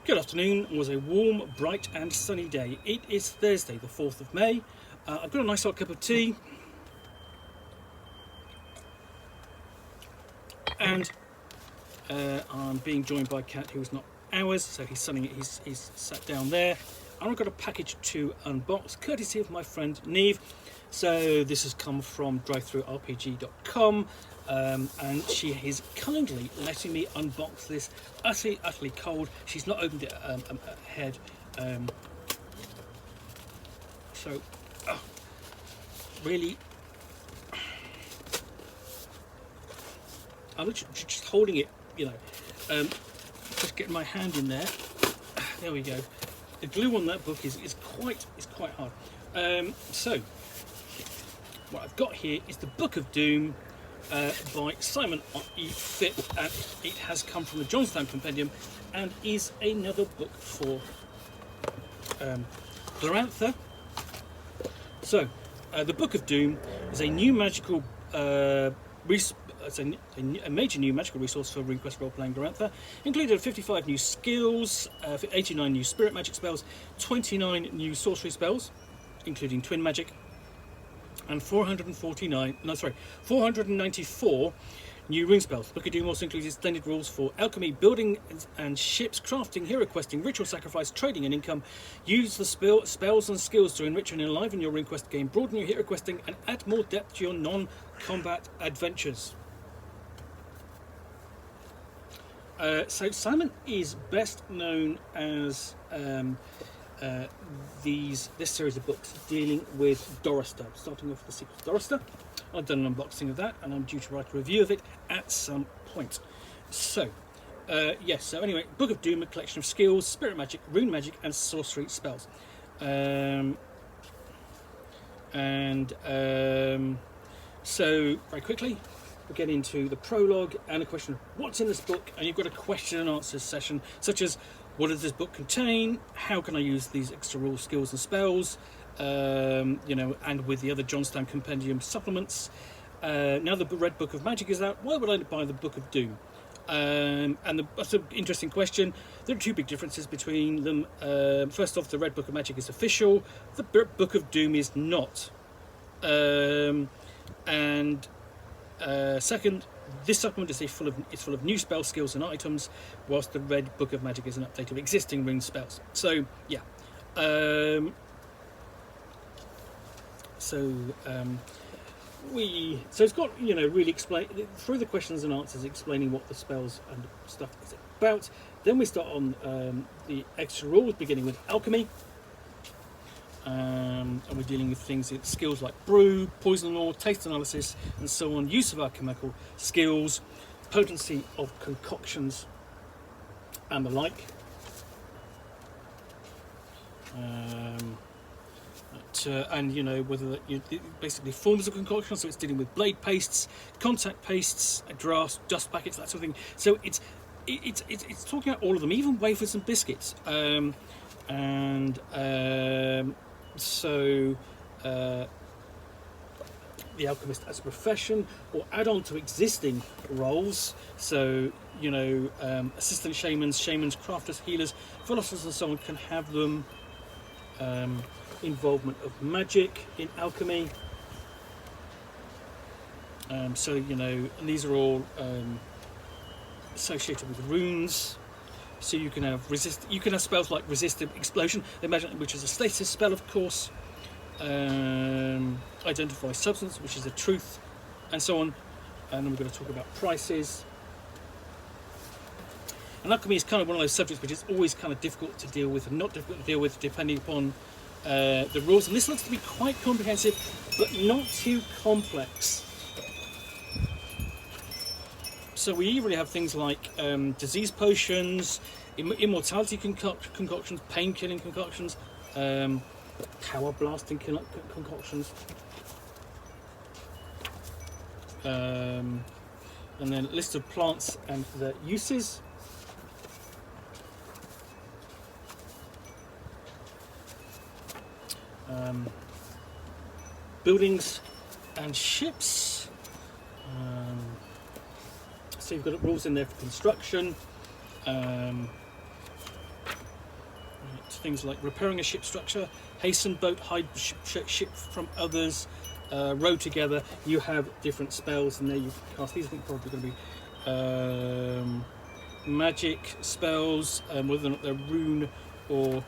Good afternoon. It was a warm, bright and sunny day. It is Thursday the 4th of May. I've got a nice hot cup of tea and I'm being joined by Kat, who is not ours, so he's sat down there. And I've got a package to unbox, courtesy of my friend Neve. So this has come from drivethrurpg.com, and she is kindly letting me unbox this utterly cold. She's not opened it ahead, so really I'm just holding it, you know, just getting my hand in there. There we go. The glue on that book is quite hard. So what I've got here is the Book of Doom by Simon Phipp, and it has come from the Jonstown Compendium and is another book for Glorantha. So the Book of Doom is a new magical it's a major new magical resource for RuneQuest Roleplaying Glorantha. Included 55 new skills, 89 new spirit magic spells, 29 new sorcery spells, including twin magic, and 494 new rune spells. Book of Doom also includes extended rules for alchemy, building and ships, crafting, hero questing, ritual sacrifice, trading and income. Use the spells and skills to enrich and enliven your RuneQuest game, broaden your hero questing, and add more depth to your non-combat adventures. So Simon is best known as this series of books dealing with Dorista, starting off with the sequel to Dorista. I've done an unboxing of that and I'm due to write a review of it at some point. So yes, so anyway, Book of Doom, a collection of skills, spirit magic, rune magic and sorcery spells. So very quickly we'll get into the prologue and a question of what's in this book, and you've got a question and answers session such as what does this book contain, how can I use these extra rules, skills and spells, you know, and with the other Jonstown Compendium supplements. Now the Red Book of Magic is out, why would I buy the Book of Doom? That's an interesting question. There are two big differences between them. First off, the Red Book of Magic is official, the Book of Doom is not. Second, this supplement is full of new spell skills and items, whilst the Red Book of Magic is an update of existing rune spells. So yeah, so it's got, you know, really explain through the questions and answers, explaining what the spells and stuff is about. Then we start on the extra rules, beginning with alchemy. And we're dealing with things, skills like brew, poison law, taste analysis, and so on, use of alchemical skills, potency of concoctions, and the like. And you know, whether basically forms of concoctions, so it's dealing with blade pastes, contact pastes, drafts, dust packets, that sort of thing. So it's talking about all of them, even wafers and biscuits. So the alchemist as a profession, or add on to existing roles, so you know, assistant shamans, crafters, healers, philosophers and so on can have them. Involvement of magic in alchemy, so you know, and these are all associated with runes. So you can have spells like resist explosion, which is a stasis spell, of course. Identify substance, which is a truth, and so on. And then we're going to talk about prices. And alchemy is kind of one of those subjects which is always kind of difficult to deal with and not difficult to deal with, depending upon the rules. And this looks to be quite comprehensive, but not too complex. So we really have things like disease potions, immortality concoctions, pain-killing concoctions, power blasting concoctions, and then a list of plants and their uses. Buildings and ships. So you've got rules in there for construction, Things like repairing a ship structure, hasten boat, hide ship from others, row together. You have different spells, and there you can cast. These I think probably going to be magic spells, whether or not they're rune or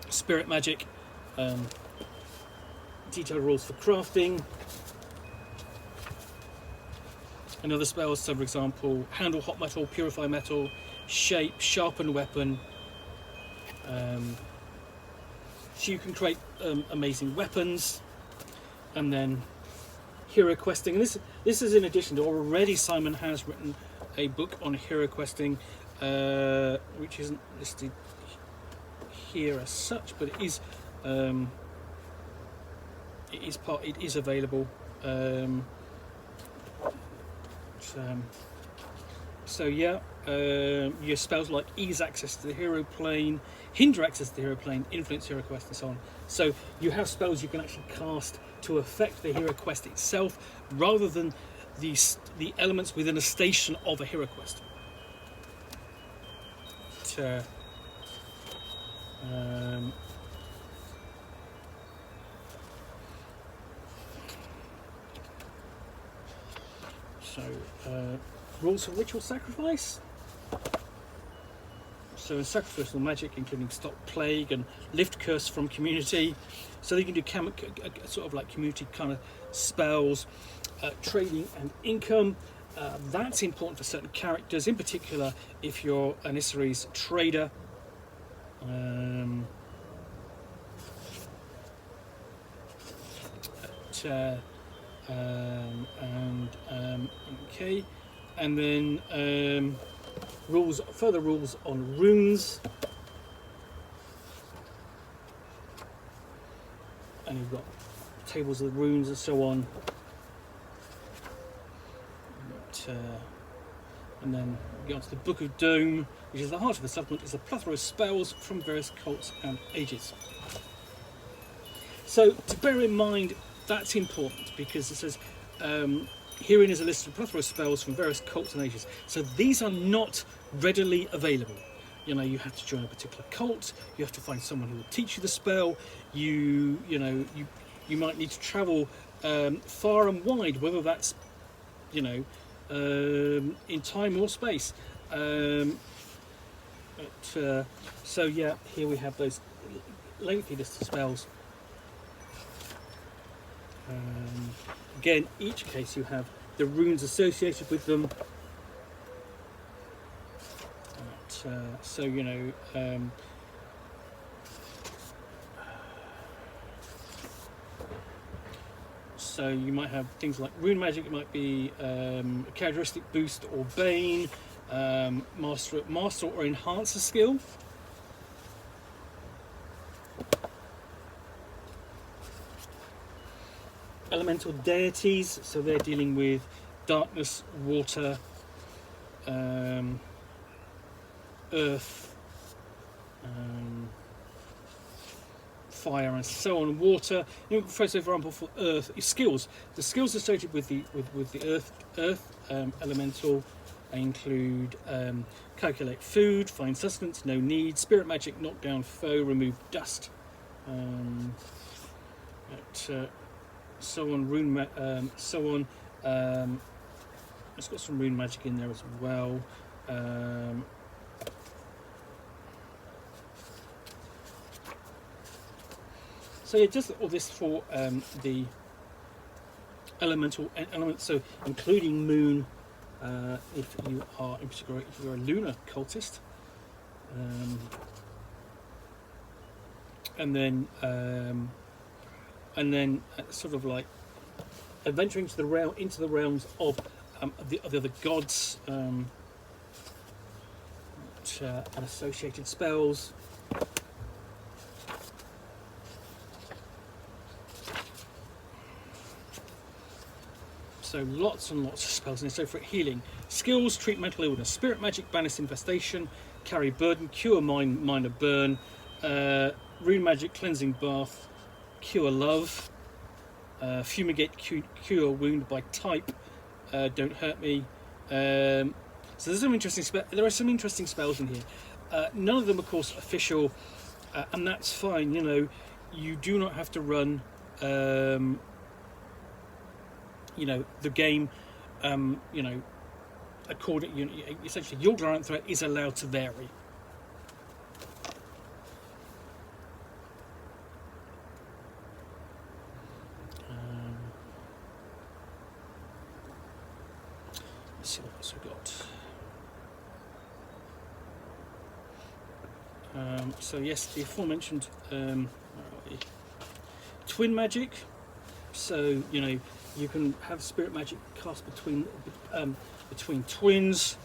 spirit magic. Detailed rules for crafting. And other spells, so for example, handle hot metal, purify metal, shape, sharpen weapon. So you can create amazing weapons. And then hero questing. And this is in addition to already Simon has written a book on hero questing, which isn't listed here as such, but it is available. So yeah, your spells like ease access to the hero plane, hinder access to the hero plane, influence hero quest, and so on. So you have spells you can actually cast to affect the hero quest itself, rather than the elements within a station of a hero quest. Rules for ritual sacrifice. So in sacrificial magic, including stop plague and lift curse from community. So you can do sort of like community kind of spells, trading and income. That's important for certain characters, in particular if you're an Issaries trader. Okay, and then further rules on runes, and you've got tables of the runes and so on. And then we get on to the Book of Dome, which is the heart of the supplement. It's a plethora of spells from various cults and ages. So to bear in mind, that's important, because it says herein is a list of plethora of spells from various cults and ages. So these are not readily available. You know, you have to join a particular cult. You have to find someone who will teach you the spell. You might need to travel far and wide, whether that's in time or space. So yeah, here we have those lengthy list of spells. Again, each case you have the runes associated with them. So so you might have things like rune magic. It might be a characteristic boost or bane, master or enhancer skill. Elemental deities, so they're dealing with darkness, water, earth, fire, and so on. Water. For example, for earth skills, the skills associated with the earth elemental include calculate food, find sustenance, no need, spirit magic, knock down foe, remove dust. So on, it's got some rune magic in there as well. So yeah, just all this for the elemental elements. So including moon, if you are in particular, if you're a lunar cultist, and then sort of like adventuring into the realms of the other gods and associated spells. So lots and lots of spells. And so for healing, skills, treat mental illness, spirit magic, banish infestation, carry burden, cure minor burn, rune magic, cleansing bath, cure love, fumigate, cure wound by type, don't hurt me. So there's some interesting there are some interesting spells in here. None of them, of course, official, and that's fine. You know, you do not have to run, you know, the game, you know, according. You know, essentially, your Glorantha is allowed to vary. Let's see what else we've got. So yes, the aforementioned twin magic. So you know you can have spirit magic cast between twins.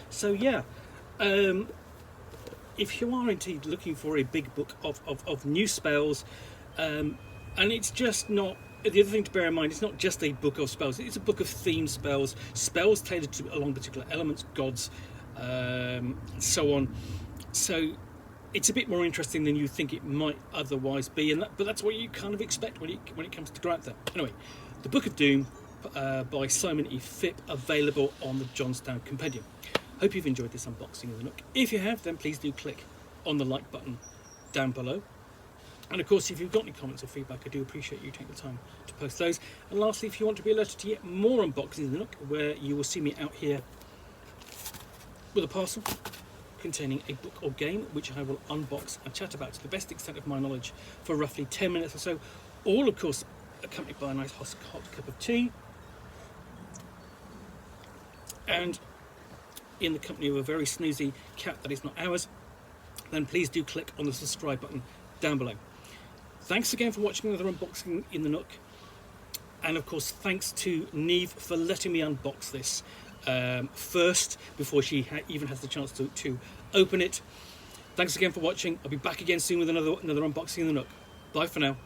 So yeah, if you are indeed looking for a big book of new spells, and it's just not. The other thing to bear in mind, it's not just a book of spells, it's a book of themed spells, spells tailored to along particular elements, gods, and so on. So it's a bit more interesting than you think it might otherwise be, but that's what you kind of expect when it comes to Glorantha. Anyway, the Book of Doom by Simon Phipp, available on the Jonstown Compendium. Hope you've enjoyed this unboxing of the Nook. If you have, then please do click on the like button down below. And of course, if you've got any comments or feedback, I do appreciate you taking the time to post those. And lastly, if you want to be alerted to yet more unboxings of the Nook, where you will see me out here with a parcel containing a book or game, which I will unbox and chat about to the best extent of my knowledge for roughly 10 minutes or so, all of course accompanied by a nice hot cup of tea, and in the company of a very snoozy cat that is not ours, then please do click on the subscribe button down below. Thanks again for watching another unboxing in the Nook, and of course thanks to Neve for letting me unbox this first before she even has the chance to open it. Thanks again for watching. I'll be back again soon with another unboxing in the Nook. Bye for now.